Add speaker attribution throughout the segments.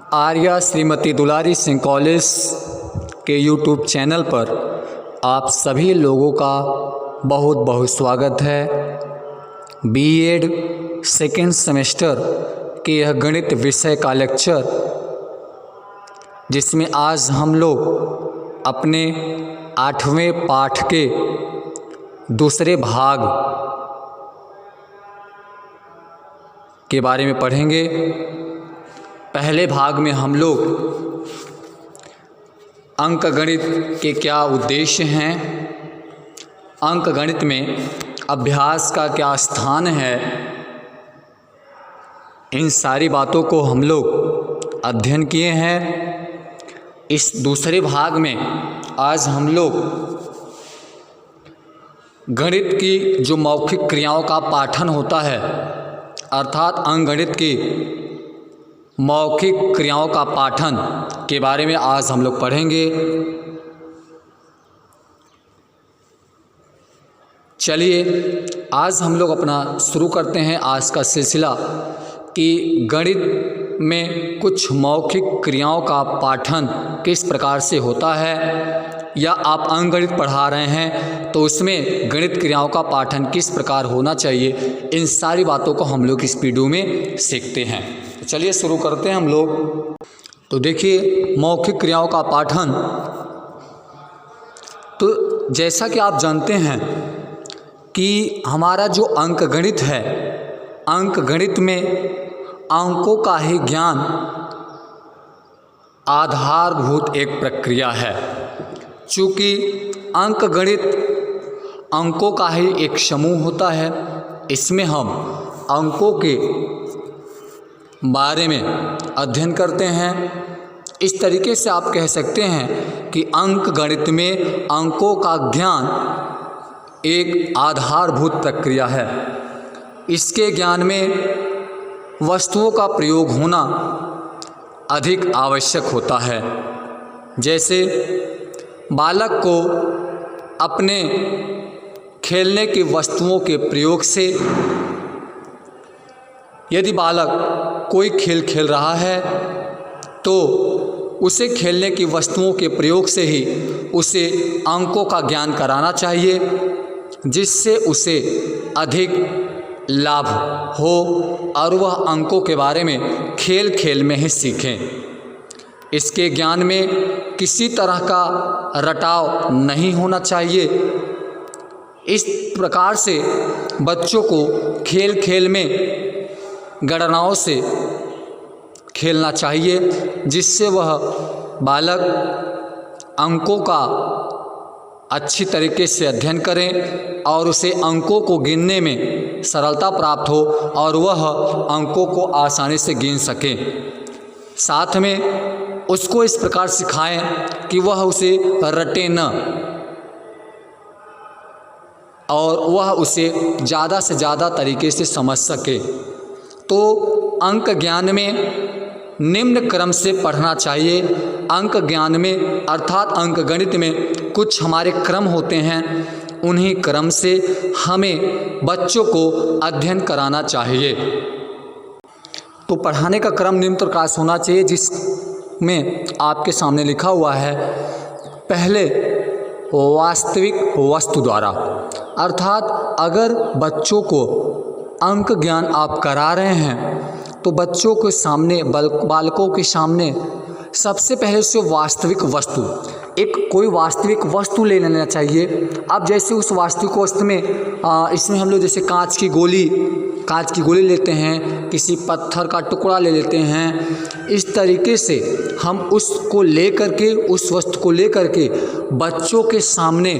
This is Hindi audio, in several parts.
Speaker 1: आर्या श्रीमती दुलारी सिंह कॉलेज के यूट्यूब चैनल पर आप सभी लोगों का बहुत बहुत स्वागत है। बीएड सेकेंड सेमेस्टर के यह गणित विषय का लेक्चर, जिसमें आज हम लोग अपने 8वें पाठ के दूसरे भाग के बारे में पढ़ेंगे। पहले भाग में हम लोग अंकगणित के क्या उद्देश्य हैं, अंकगणित में अभ्यास का क्या स्थान है, इन सारी बातों को हम लोग अध्ययन किए हैं। इस दूसरे भाग में आज हम लोग गणित की जो मौखिक क्रियाओं का पाठन होता है, अर्थात अंकगणित की मौखिक क्रियाओं का पाठन के बारे में आज हम लोग पढ़ेंगे। चलिए आज हम लोग अपना शुरू करते हैं आज का सिलसिला कि गणित में कुछ मौखिक क्रियाओं का पाठन किस प्रकार से होता है, या आप अंकगणित पढ़ा रहे हैं तो उसमें गणित क्रियाओं का पाठन किस प्रकार होना चाहिए, इन सारी बातों को हम लोग इस वीडियो में सीखते हैं। तो चलिए शुरू करते हैं हम लोग। तो देखिए मौखिक क्रियाओं का पाठन, तो जैसा कि आप जानते हैं कि हमारा जो अंकगणित है, अंकगणित में अंकों का ही ज्ञान आधारभूत एक प्रक्रिया है। चूँकि अंकगणित अंकों का ही एक समूह होता है, इसमें हम अंकों के बारे में अध्ययन करते हैं। इस तरीके से आप कह सकते हैं कि अंकगणित में अंकों का ज्ञान एक आधारभूत प्रक्रिया है। इसके ज्ञान में वस्तुओं का प्रयोग होना अधिक आवश्यक होता है। जैसे बालक को अपने खेलने की वस्तुओं के प्रयोग से, यदि बालक कोई खेल खेल रहा है तो उसे खेलने की वस्तुओं के प्रयोग से ही उसे अंकों का ज्ञान कराना चाहिए, जिससे उसे अधिक लाभ हो और वह अंकों के बारे में खेल खेल में ही सीखें। इसके ज्ञान में किसी तरह का रटाव नहीं होना चाहिए। इस प्रकार से बच्चों को खेल खेल में गणनाओं से खेलना चाहिए, जिससे वह बालक अंकों का अच्छी तरीके से अध्ययन करें और उसे अंकों को गिनने में सरलता प्राप्त हो और वह अंकों को आसानी से गिन सके। साथ में उसको इस प्रकार सिखाएं कि वह उसे रटे न, और वह उसे ज़्यादा से ज़्यादा तरीके से समझ सके। तो अंक ज्ञान में निम्न क्रम से पढ़ना चाहिए। अंक ज्ञान में अर्थात अंकगणित में कुछ हमारे क्रम होते हैं, उन्हीं क्रम से हमें बच्चों को अध्ययन कराना चाहिए। तो पढ़ाने का क्रम निम्न प्रकार से होना चाहिए, जिसमें आपके सामने लिखा हुआ है, पहले वास्तविक वस्तु द्वारा। अर्थात अगर बच्चों को अंक ज्ञान आप करा रहे हैं तो बच्चों के सामने, बालकों के सामने सबसे पहले से वास्तविक वस्तु, एक कोई वास्तविक वस्तु ले लेना चाहिए। अब जैसे उस वास्तविक वस्तु में इसमें हम लोग जैसे कांच की गोली लेते हैं, किसी पत्थर का टुकड़ा ले लेते हैं। इस तरीके से हम उसको ले करके, उस वस्तु को ले करके बच्चों के सामने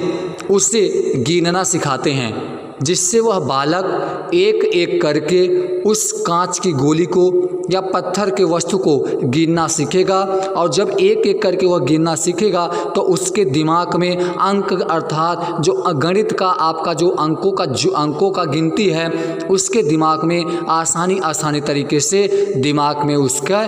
Speaker 1: उसे गिनना सिखाते हैं, जिससे वह बालक एक एक करके उस कांच की गोली को या पत्थर के वस्तु को गिनना सीखेगा। और जब एक एक करके वह गिनना सीखेगा तो उसके दिमाग में अंक, अर्थात जो गणित का आपका जो अंकों का गिनती है, उसके दिमाग में आसानी तरीके से दिमाग में उसका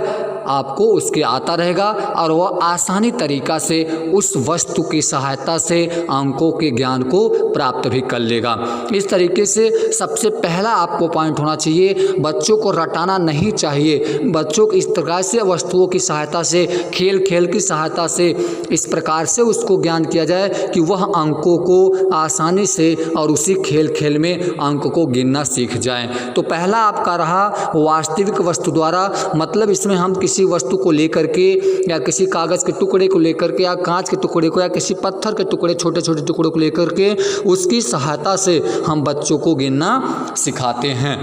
Speaker 1: आपको उसके आता रहेगा और वह आसानी तरीक़ा से उस वस्तु की सहायता से अंकों के ज्ञान को प्राप्त भी कर लेगा। इस तरीके से सबसे पहला आपको पॉइंट होना चाहिए, बच्चों को रटाना नहीं चाहिए। बच्चों को इस प्रकार से वस्तुओं की सहायता से, खेल खेल की सहायता से इस प्रकार से उसको ज्ञान किया जाए कि वह अंकों को आसानी से और उसी खेल खेल में अंक को गिनना सीख जाए। तो पहला आपका रहा वास्तविक वस्तु द्वारा, मतलब इसमें हम किसी वस्तु को लेकर के या किसी कागज़ के टुकड़े को लेकर के या कांच के टुकड़े को या किसी पत्थर के टुकड़े, छोटे छोटे टुकड़ों को लेकर के उसकी सहायता से हम बच्चों को गिनना सिखाते हैं।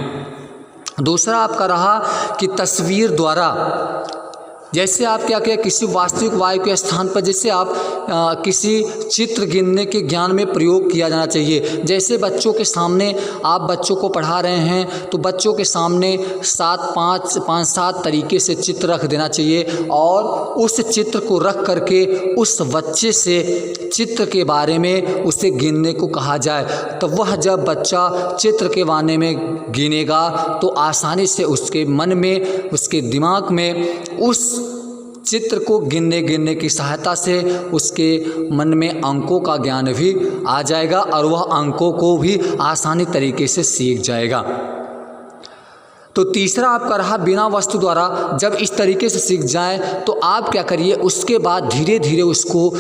Speaker 1: दूसरा आपका रहा कि तस्वीर द्वारा, जैसे आप क्या किया, किसी वास्तविक वायु के स्थान पर जैसे आप किसी चित्र गिनने के ज्ञान में प्रयोग किया जाना चाहिए। जैसे बच्चों के सामने आप बच्चों को पढ़ा रहे हैं तो बच्चों के सामने 5-7 तरीके से चित्र रख देना चाहिए और उस चित्र को रख करके उस बच्चे से चित्र के बारे में उसे गिनने को कहा जाए। तो वह जब बच्चा चित्र के बारे में गिनेगा तो आसानी से उसके मन में, उसके दिमाग में उस चित्र को गिनने की सहायता से उसके मन में अंकों का ज्ञान भी आ जाएगा और वह अंकों को भी आसानी तरीके से सीख जाएगा। तो तीसरा आपका रहा बिना वस्तु द्वारा, जब इस तरीके से सीख जाए तो आप क्या करिए, उसके बाद धीरे धीरे उसको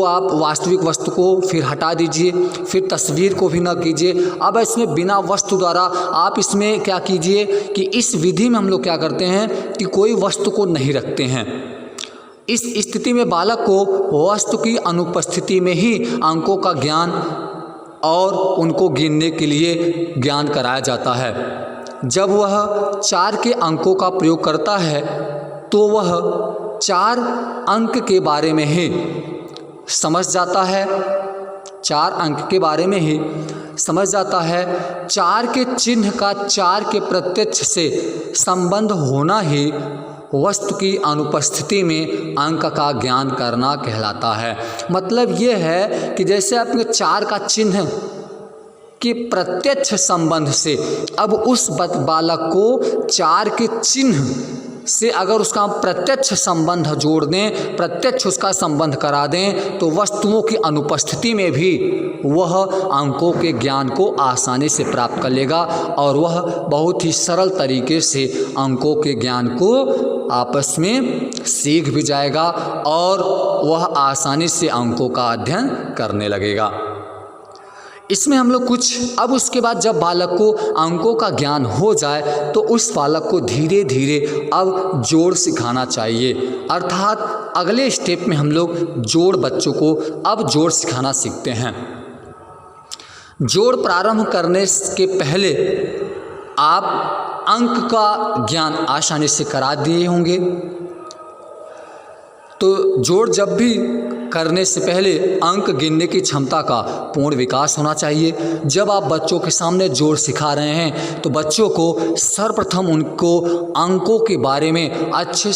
Speaker 1: आप वास्तविक वस्तु को फिर हटा दीजिए, फिर तस्वीर को भी ना कीजिए। अब इसमें बिना वस्तु द्वारा आप इसमें क्या कीजिए कि इस विधि में हम लोग क्या करते हैं कि कोई वस्तु को नहीं रखते हैं। इस स्थिति में बालक को वस्तु की अनुपस्थिति में ही अंकों का ज्ञान और उनको गिनने के लिए ज्ञान कराया जाता है। जब वह 4 के अंकों का प्रयोग करता है तो वह 4 अंक के बारे में ही समझ जाता है, 4 अंक के बारे में ही समझ जाता है। 4 के चिन्ह का 4 के प्रत्यक्ष से संबंध होना ही वस्तु की अनुपस्थिति में अंक का ज्ञान करना कहलाता है। मतलब ये है कि जैसे आपने 4 का चिन्ह कि प्रत्यक्ष संबंध से अब उस बालक को 4 के चिन्ह से अगर उसका प्रत्यक्ष संबंध जोड़ दें, प्रत्यक्ष उसका संबंध करा दें तो वस्तुओं की अनुपस्थिति में भी वह अंकों के ज्ञान को आसानी से प्राप्त कर लेगा और वह बहुत ही सरल तरीके से अंकों के ज्ञान को आपस में सीख भी जाएगा और वह आसानी से अंकों का अध्ययन करने लगेगा। इसमें हम लोग कुछ अब उसके बाद जब बालक को अंकों का ज्ञान हो जाए तो उस बालक को धीरे धीरे अब जोड़ सिखाना चाहिए। अर्थात अगले स्टेप में हम लोग बच्चों को अब जोड़ सिखाना सीखते हैं। जोड़ प्रारंभ करने के पहले आप अंक का ज्ञान आसानी से करा दिए होंगे। तो जोड़ जब भी करने से पहले अंक गिनने की क्षमता का पूर्ण विकास होना चाहिए। जब आप बच्चों के सामने जोड़ सिखा रहे हैं तो बच्चों को सर्वप्रथम उनको अंकों के बारे में अच्छे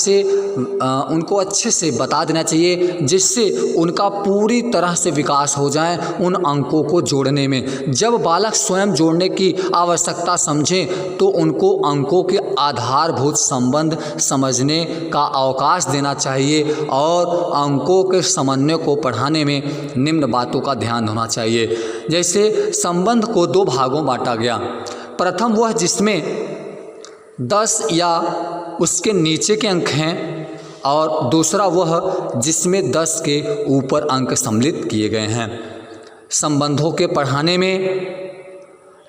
Speaker 1: से बता देना चाहिए, जिससे उनका पूरी तरह से विकास हो जाए उन अंकों को जोड़ने में। जब बालक स्वयं जोड़ने की आवश्यकता समझें तो उनको अंकों के आधारभूत संबंध समझने का अवकाश देना चाहिए और अंकों के समन्वय को पढ़ाने में निम्न बातों का ध्यान होना चाहिए। जैसे संबंध को 2 भागों बांटा गया। प्रथम वह जिसमें 10 या उसके नीचे के अंक हैं और दूसरा वह जिसमें 10 के ऊपर अंक सम्मिलित किए गए हैं। संबंधों के पढ़ाने में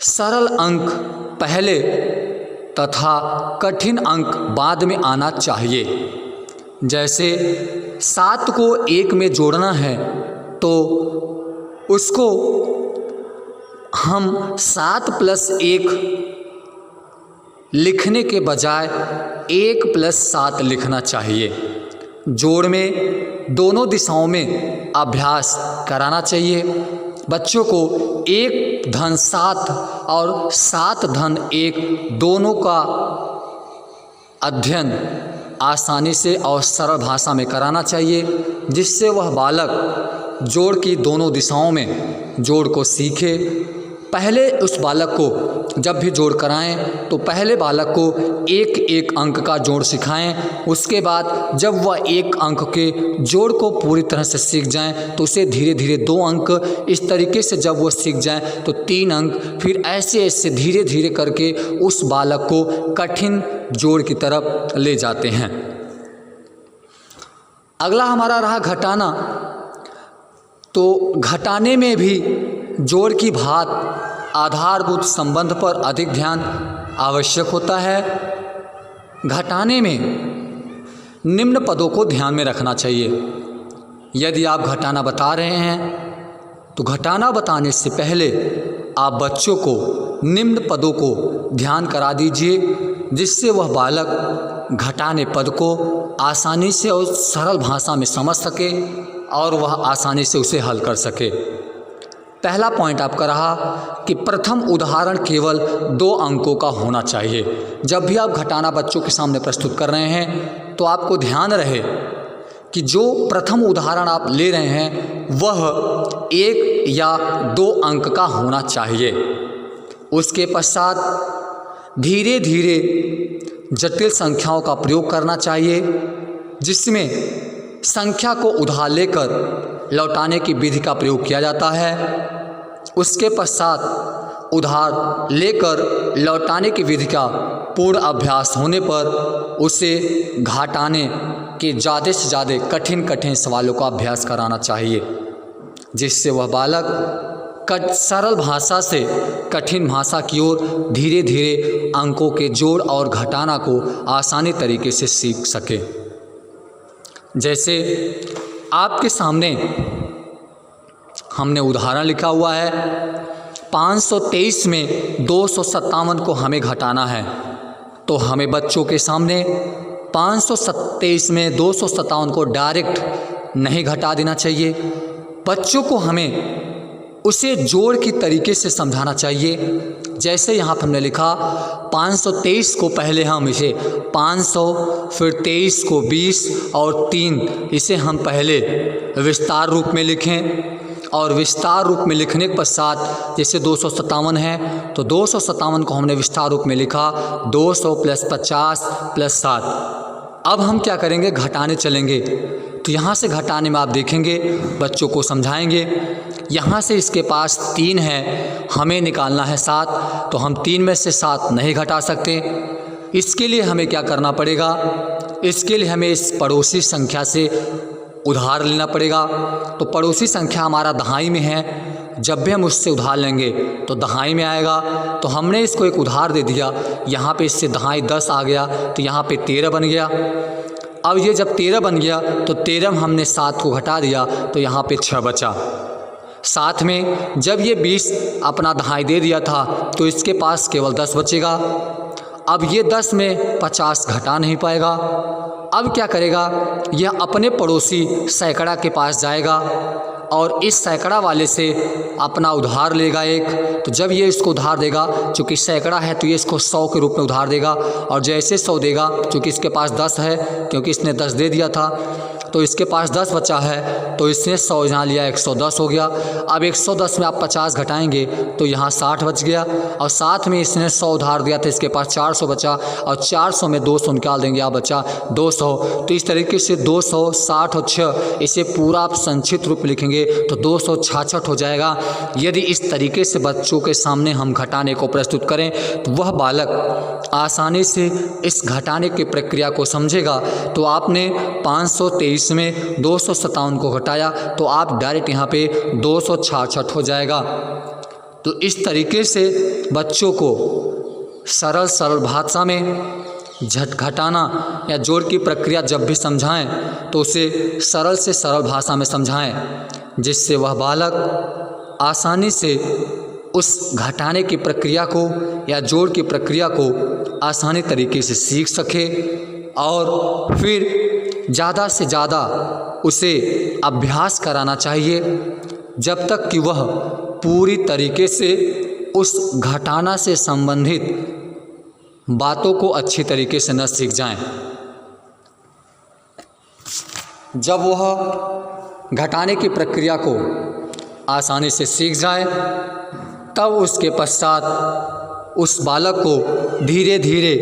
Speaker 1: सरल अंक पहले तथा कठिन अंक बाद में आना चाहिए। जैसे 7 को 1 में जोड़ना है तो उसको हम 7 + 1 लिखने के बजाय 1 + 7 लिखना चाहिए। जोड़ में दोनों दिशाओं में अभ्यास कराना चाहिए। बच्चों को 1 धन 7 और 7 धन 1 दोनों का अध्ययन आसानी से और सरल भाषा में कराना चाहिए, जिससे वह बालक जोड़ की दोनों दिशाओं में जोड़ को सीखे। पहले उस बालक को जब भी जोड़ कराएं तो पहले बालक को एक एक अंक का जोड़ सिखाएं। उसके बाद जब वह एक अंक के जोड़ को पूरी तरह से सीख जाएं तो उसे धीरे धीरे 2 अंक, इस तरीके से जब वो सीख जाएं तो 3 अंक, फिर ऐसे ऐसे धीरे धीरे करके उस बालक को कठिन जोड़ की तरफ ले जाते हैं। अगला हमारा रहा घटाना। तो घटाने में भी जोड़ की भात आधारभूत संबंध पर अधिक ध्यान आवश्यक होता है। घटाने में निम्न पदों को ध्यान में रखना चाहिए। यदि आप घटाना बता रहे हैं तो घटाना बताने से पहले आप बच्चों को निम्न पदों को ध्यान करा दीजिए, जिससे वह बालक घटाने पद को आसानी से और सरल भाषा में समझ सके और वह आसानी से उसे हल कर सके। पहला पॉइंट आपका रहा कि प्रथम उदाहरण केवल 2 अंकों का होना चाहिए। जब भी आप घटाना बच्चों के सामने प्रस्तुत कर रहे हैं तो आपको ध्यान रहे कि जो प्रथम उदाहरण आप ले रहे हैं वह 1 या 2 अंक का होना चाहिए। उसके पश्चात धीरे धीरे जटिल संख्याओं का प्रयोग करना चाहिए, जिसमें संख्या को उधार लेकर लौटाने की विधि का प्रयोग किया जाता है। उसके पश्चात उधार लेकर लौटाने की विधि का पूर्ण अभ्यास होने पर उसे घटाने के ज़्यादा से ज़्यादा कठिन कठिन सवालों का अभ्यास कराना चाहिए, जिससे वह बालक सरल भाषा से कठिन भाषा की ओर धीरे धीरे अंकों के जोड़ और घटाना को आसानी तरीके से सीख सके। जैसे आपके सामने हमने उदाहरण लिखा हुआ है, 523 में 257 को हमें घटाना है, तो हमें बच्चों के सामने 527 में 257 को डायरेक्ट नहीं घटा देना चाहिए। बच्चों को हमें उसे जोड़ की तरीके से समझाना चाहिए। जैसे यहाँ पर हमने लिखा 523 को पहले हम इसे 500, फिर 23 को 20 और 3, इसे हम पहले विस्तार रूप में लिखें। और विस्तार रूप में लिखने के पश्चात जैसे 257 है तो 257 को हमने विस्तार रूप में लिखा 200 + 50 + 7। अब हम क्या करेंगे, घटाने चलेंगे। तो यहाँ से घटाने में आप देखेंगे, बच्चों को समझाएंगे, यहाँ से इसके पास 3 है, हमें निकालना है 7, तो हम 3 में से 7 नहीं घटा सकते। इसके लिए हमें क्या करना पड़ेगा, इसके लिए हमें इस पड़ोसी संख्या से उधार लेना पड़ेगा। तो पड़ोसी संख्या हमारा दहाई में है, जब भी हम उससे उधार लेंगे तो दहाई में आएगा। तो हमने इसको एक उधार दे दिया, यहाँ पे इससे दहाई 10 आ गया, तो यहाँ पे 13 बन गया। अब ये जब 13 बन गया तो 13 में हमने 7 को घटा दिया तो यहाँ पे 6 बचा। साथ में जब ये 20 अपना दहाई दे दिया था तो इसके पास केवल 10 बचेगा। अब ये 10 में 50 घटा नहीं पाएगा। अब क्या करेगा, यह अपने पड़ोसी सैकड़ा के पास जाएगा और इस सैकड़ा वाले से अपना उधार लेगा एक। तो जब ये इसको उधार देगा, चूँकि सैकड़ा है तो ये इसको 100 के रूप में उधार देगा, और जैसे 100 देगा, चूँकि इसके पास 10 है, क्योंकि इसने 10 दे दिया था तो इसके पास 10 बचा है, तो इसने 100 यहाँ लिया, 110 हो गया। अब 110 में आप 50 घटाएंगे तो यहाँ 60 बच गया, और साथ में इसने 100 उधार दिया था, इसके पास 400 बचा, और 400 में 200 निकाल देंगे, आप बचा 200। तो इस तरीके से 200, 60 और 6, इसे पूरा आप संक्षिप्त रूप लिखेंगे तो 266 हो जाएगा। यदि इस तरीके से बच्चों के सामने हम घटाने को प्रस्तुत करें तो वह बालक आसानी से इस घटाने की प्रक्रिया को समझेगा। तो आपने 523 में 257 को घटाया तो आप डायरेक्ट यहाँ पे 266 हो जाएगा। तो इस तरीके से बच्चों को सरल भाषा में घटाना या जोड़ की प्रक्रिया जब भी समझाएं तो उसे सरल से सरल भाषा में समझाएं, जिससे वह बालक आसानी से उस घटाने की प्रक्रिया को या जोड़ की प्रक्रिया को आसानी तरीके से सीख सके, और फिर ज़्यादा से ज़्यादा उसे अभ्यास कराना चाहिए जब तक कि वह पूरी तरीके से उस घटाना से संबंधित बातों को अच्छी तरीके से न सीख जाएं। जब वह घटाने की प्रक्रिया को आसानी से सीख जाए तब उसके पश्चात उस बालक को धीरे धीरे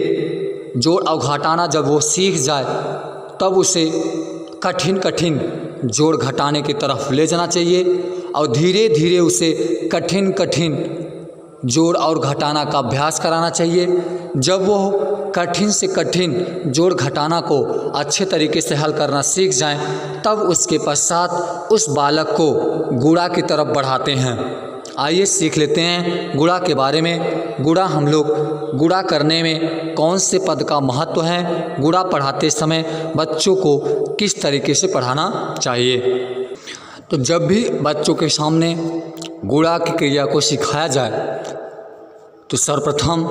Speaker 1: जोड़ और घटाना जब वो सीख जाए तब उसे कठिन कठिन जोड़ घटाने की तरफ ले जाना चाहिए और धीरे धीरे उसे कठिन कठिन जोड़ और घटाना का अभ्यास कराना चाहिए। जब वो कठिन से कठिन जोड़ घटाना को अच्छे तरीके से हल करना सीख जाएं, तब उसके पश्चात उस बालक को गुणा की तरफ बढ़ाते हैं। आइए सीख लेते हैं गुणा के बारे में। गुणा हम लोग गुणा करने में कौन से पद का महत्व है, गुणा पढ़ाते समय बच्चों को किस तरीके से पढ़ाना चाहिए। तो जब भी बच्चों के सामने गुणा की क्रिया को सिखाया जाए तो सर्वप्रथम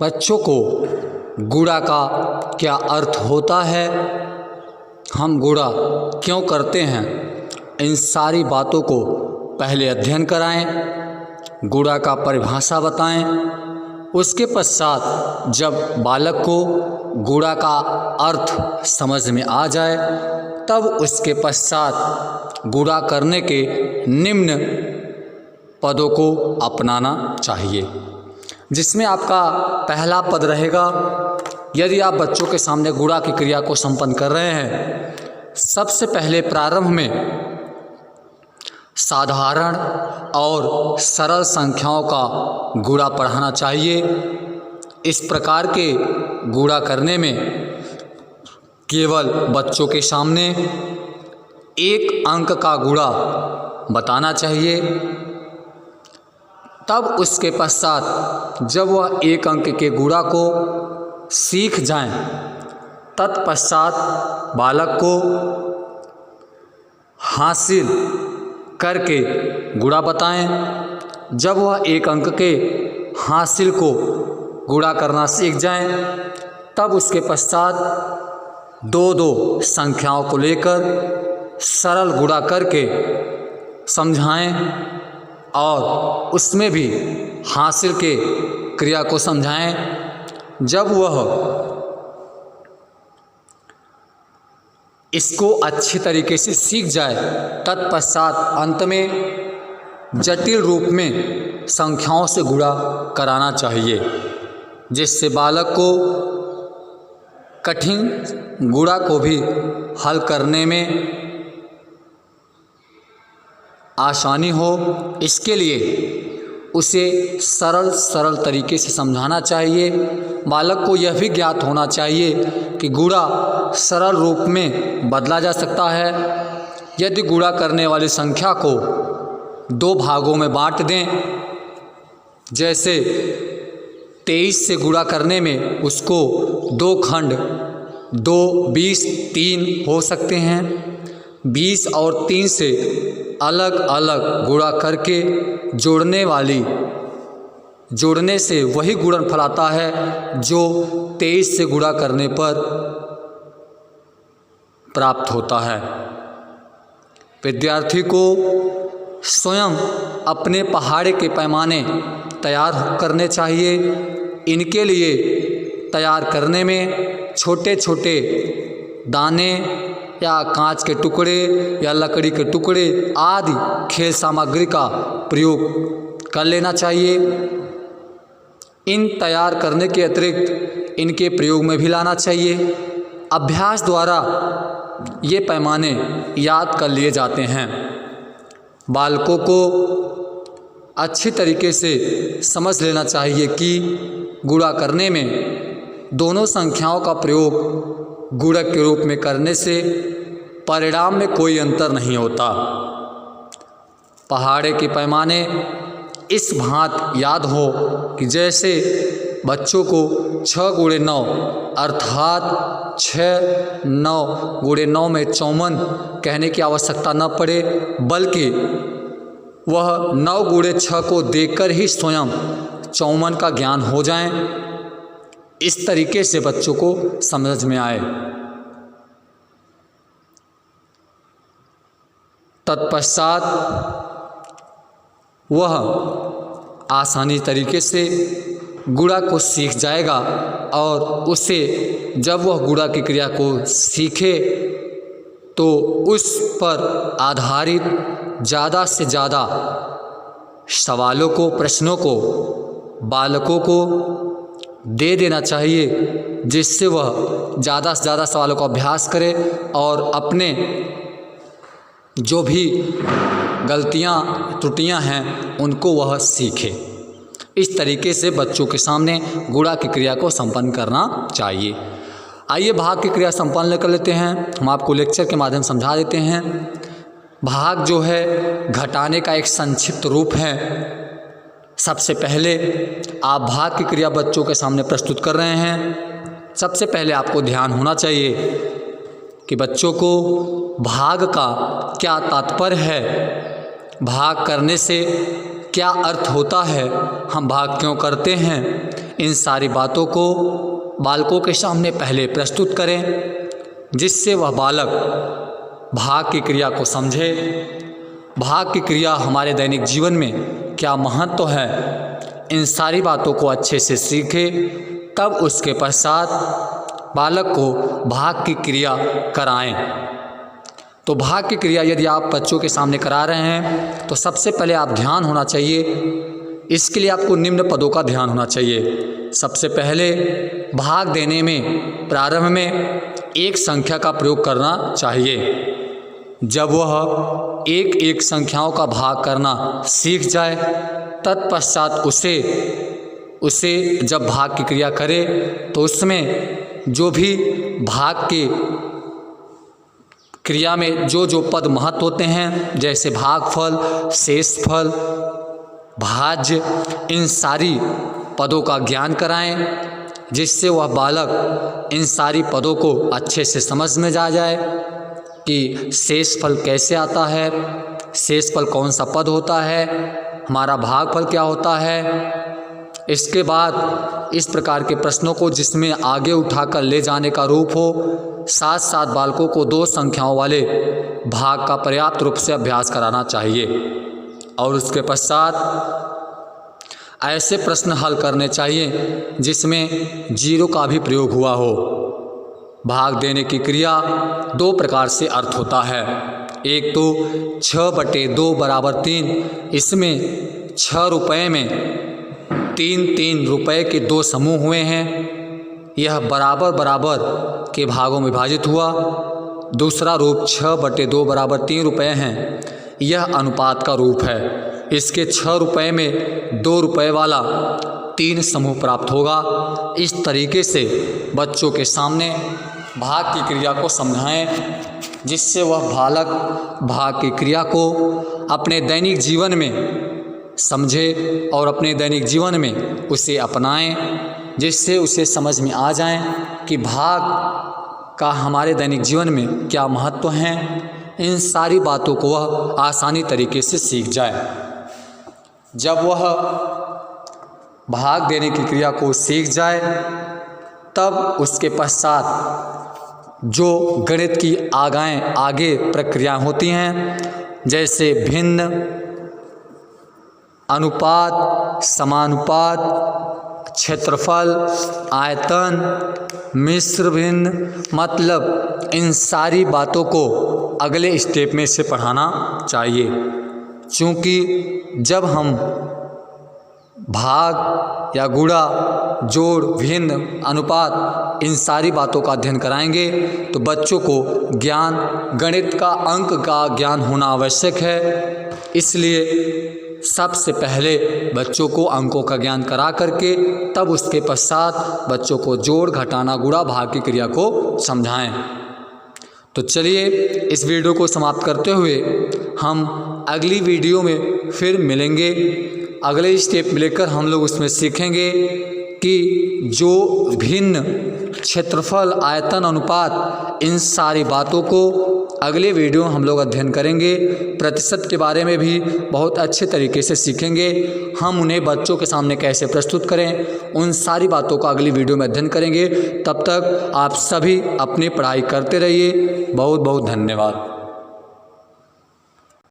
Speaker 1: बच्चों को गुणा का क्या अर्थ होता है, हम गुणा क्यों करते हैं, इन सारी बातों को पहले अध्ययन कराएं, गुणा का परिभाषा बताएं। उसके पश्चात जब बालक को गुणा का अर्थ समझ में आ जाए तब उसके पश्चात गुणा करने के निम्न पदों को अपनाना चाहिए, जिसमें आपका पहला पद रहेगा। यदि आप बच्चों के सामने गुणा की क्रिया को संपन्न कर रहे हैं, सबसे पहले प्रारंभ में साधारण और सरल संख्याओं का गुणा पढ़ाना चाहिए। इस प्रकार के गुणा करने में केवल बच्चों के सामने एक अंक का गुणा बताना चाहिए। तब उसके पश्चात जब वह एक अंक के गुणा को सीख जाएं, तत्पश्चात बालक को हासिल करके गुणा बताएं। जब वह एक अंक के हासिल को गुणा करना सीख जाएं, तब उसके पश्चात दो दो संख्याओं को लेकर सरल गुणा करके समझाएं और उसमें भी हासिल के क्रिया को समझाएं। जब वह इसको अच्छी तरीके से सीख जाए, तत्पश्चात अंत में जटिल रूप में संख्याओं से गुणा कराना चाहिए, जिससे बालक को कठिन गुणा को भी हल करने में आसानी हो। इसके लिए उसे सरल सरल तरीके से समझाना चाहिए। बालक को यह भी ज्ञात होना चाहिए कि गुणा सरल रूप में बदला जा सकता है। यदि गुणा करने वाली संख्या को दो भागों में बांट दें, जैसे 23 से गुणा करने में उसको दो खंड 2, 20, 3 हो सकते हैं। 20 और 3 से अलग अलग गुणा करके जोड़ने से वही गुणनफल आता है जो 23 से गुणा करने पर प्राप्त होता है। विद्यार्थी को स्वयं अपने पहाड़े के पैमाने तैयार करने चाहिए। इनके लिए तैयार करने में छोटे छोटे दाने या कांच के टुकड़े या लकड़ी के टुकड़े आदि खेल सामग्री का प्रयोग कर लेना चाहिए। इन तैयार करने के अतिरिक्त इनके प्रयोग में भी लाना चाहिए। अभ्यास द्वारा ये पैमाने याद कर लिए जाते हैं। बालकों को अच्छी तरीके से समझ लेना चाहिए कि गुणा करने में दोनों संख्याओं का प्रयोग गुणक के रूप में करने से परिणाम में कोई अंतर नहीं होता। पहाड़े के पैमाने इस भांत याद हो कि जैसे बच्चों को 6 × 9 अर्थात 6 9 × 9 में 54 कहने की आवश्यकता न पड़े, बल्कि वह 9 × 6 को देखकर ही स्वयं 54 का ज्ञान हो जाए। इस तरीके से बच्चों को समझ में आए। तत्पश्चात वह आसानी तरीके से गुणा को सीख जाएगा और उसे जब वह गुणा की क्रिया को सीखे तो उस पर आधारित ज़्यादा से ज़्यादा सवालों को, प्रश्नों को बालकों को दे देना चाहिए, जिससे वह ज़्यादा से ज़्यादा सवालों का अभ्यास करे और अपने जो भी गलतियाँ त्रुटियाँ हैं उनको वह सीखे। इस तरीके से बच्चों के सामने गुणा की क्रिया को संपन्न करना चाहिए। आइए भाग की क्रिया संपन्न कर लेते हैं। हम आपको लेक्चर के माध्यम से समझा देते हैं। भाग जो है घटाने का एक संक्षिप्त रूप है। सबसे पहले आप भाग की क्रिया बच्चों के सामने प्रस्तुत कर रहे हैं। सबसे पहले आपको ध्यान होना चाहिए कि बच्चों को भाग का क्या तात्पर्य है, भाग करने से क्या अर्थ होता है, हम भाग क्यों करते हैं, इन सारी बातों को बालकों के सामने पहले प्रस्तुत करें, जिससे वह बालक भाग की क्रिया को समझे। भाग की क्रिया हमारे दैनिक जीवन में क्या महत्व है, इन सारी बातों को अच्छे से सीखे। तब उसके पश्चात बालक को भाग की क्रिया कराएं। तो भाग की क्रिया यदि आप बच्चों के सामने करा रहे हैं तो सबसे पहले आप ध्यान होना चाहिए। इसके लिए आपको निम्न पदों का ध्यान होना चाहिए। सबसे पहले भाग देने में प्रारंभ में एक संख्या का प्रयोग करना चाहिए। जब वह एक एक संख्याओं का भाग करना सीख जाए तत्पश्चात उसे जब भाग की क्रिया करे तो उसमें जो भी भाग के क्रिया में जो पद महत्व होते हैं, जैसे भागफल, शेषफल, भाज्य, इन सारी पदों का ज्ञान कराएं, जिससे वह बालक इन सारी पदों को अच्छे से समझ में जा जाए कि शेषफल कैसे आता है, शेषफल कौन सा पद होता है, हमारा भागफल क्या होता है। इसके बाद इस प्रकार के प्रश्नों को जिसमें आगे उठाकर ले जाने का रूप हो, साथ साथ बालकों को 2 संख्याओं वाले भाग का पर्याप्त रूप से अभ्यास कराना चाहिए। और उसके पश्चात ऐसे प्रश्न हल करने चाहिए जिसमें 0 का भी प्रयोग हुआ हो। भाग देने की क्रिया 2 प्रकार से अर्थ होता है। एक तो 6/2 = 3, इसमें 6 रुपये में 3-3 रुपये के 2 समूह हुए हैं। यह बराबर बराबर के भागों में विभाजित हुआ। दूसरा रूप 6/2 = 3 रुपये हैं। यह अनुपात का रूप है। इसके 6 रुपये में 2 रुपये वाला 3 समूह प्राप्त होगा। इस तरीके से बच्चों के सामने भाग की क्रिया को समझाएं, जिससे वह बालक भाग की क्रिया को अपने दैनिक जीवन में समझे और अपने दैनिक जीवन में उसे अपनाएं, जिससे उसे समझ में आ जाए कि भाग का हमारे दैनिक जीवन में क्या महत्व है। इन सारी बातों को वह आसानी तरीके से सीख जाए। जब वह भाग देने की क्रिया को सीख जाए तब उसके पश्चात जो गणित की आगे प्रक्रियाएं होती हैं, जैसे भिन्न, अनुपात, समानुपात, क्षेत्रफल, आयतन, मिश्र भिन्न, मतलब इन सारी बातों को अगले स्टेप में से पढ़ाना चाहिए। क्योंकि जब हम भाग या गुणा, जोड़, भिन्न, अनुपात, इन सारी बातों का अध्ययन कराएंगे तो बच्चों को गणित का अंक का ज्ञान होना आवश्यक है। इसलिए सबसे पहले बच्चों को अंकों का ज्ञान करा करके तब उसके पश्चात बच्चों को जोड़, घटाना, गुणा, भाग की क्रिया को समझाएं। तो चलिए इस वीडियो को समाप्त करते हुए हम अगली वीडियो में फिर मिलेंगे। अगले स्टेप लेकर हम लोग उसमें सीखेंगे कि जो भिन्न, क्षेत्रफल, आयतन, अनुपात, इन सारी बातों को अगले वीडियो हम लोग अध्ययन करेंगे। प्रतिशत के बारे में भी बहुत अच्छे तरीके से सीखेंगे। हम उन्हें बच्चों के सामने कैसे प्रस्तुत करें, उन सारी बातों का अगली वीडियो में अध्ययन करेंगे। तब तक आप सभी अपनी पढ़ाई करते रहिए। बहुत बहुत धन्यवाद।